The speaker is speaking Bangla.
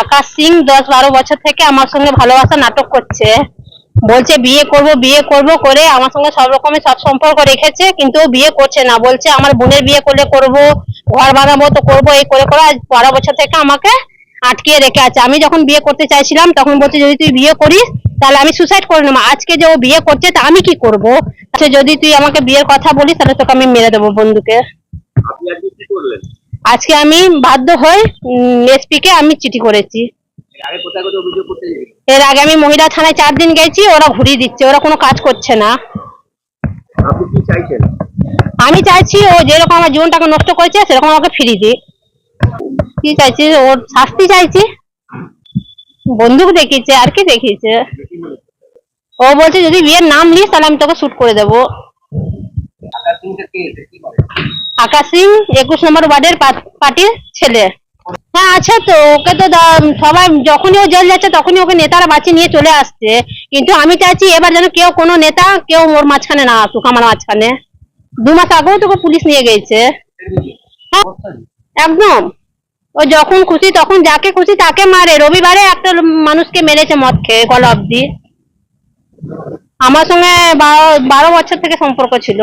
আকাশ সিং 10-12 বছর থেকে আমার সঙ্গে ভালোবাসা নাটক করছে, বলছে বিয়ে করব বিয়ে করব করে আমার সঙ্গে সব রকমের সব সম্পর্ক রেখেছে, কিন্তু ও বিয়ে করছে না। বলছে আমার বোনের বিয়ে করলে করব, ঘর বানাবো তো করবো, এই করে করে আজ 12 বছর থেকে আমাকে আটকিয়ে রেখে আছে। আমি যখন বিয়ে করতে চাইছিলাম তখন বলছে যদি তুই বিয়ে করিস তাহলে আমি সুসাইড করে নেবো। আজকে যে ও বিয়ে করছে তা আমি কি করব? আচ্ছা যদি তুই আমাকে বিয়ের কথা বলিস তাহলে তোকে আমি মেরে দেবো বন্দুকে। আপনি আজকে কি করলেন? আজকে আমি বাধ্য হয়ে এসপি কে আমি চিঠি করেছি। এর আগে কোথায় কোথায় অভিযোগ করতে গেলেন? এর আগে আমি মহিলা থানায় 4 দিন গেছি, ওরা ঘুরিয়ে দিচ্ছে, ওরা কোনো কাজ করছে না। আপনি কি চাইছেন? আমি চাইছি ও যেরকম আমার জীবনটাকে নষ্ট করেছে সেরকম আমাকে ফিরিয়ে দিই। কি চাইছি? ওর শাস্তি চাইছি। বন্দুক দেখিয়েছে, আর কি দেখিয়েছে? ও বলছে যদি বিয়ের নাম নিস তাহলে আমি তোকে শুট করে দেবো। আকাশ সিংটা কে? কি করে? আকাশ সিং 21 নম্বর ওয়ার্ডের পার্টির ছেলে। হ্যাঁ আছে তো, ওকে তো সবাই যখনই ও জেল যাচ্ছে তখনই ওকে নেতারা বাঁচিয়ে নিয়ে চলে আসছে, কিন্তু আমি চাইছি এবার যেন কেউ কোনো নেতা কেউ ওর মাঝখানে না আসুক, আমার মাঝখানে। 2 মাস আগেও তোকে পুলিশ নিয়ে গেছে। হ্যাঁ একদম। ও যখন খুশি তখন যাকে খুশি তাকে মারে। রবিবারে একটা মানুষকে মেরেছে মদ খেয়ে গলা অব্দি। আমার সঙ্গে 12 বছর থেকে সম্পর্ক ছিল।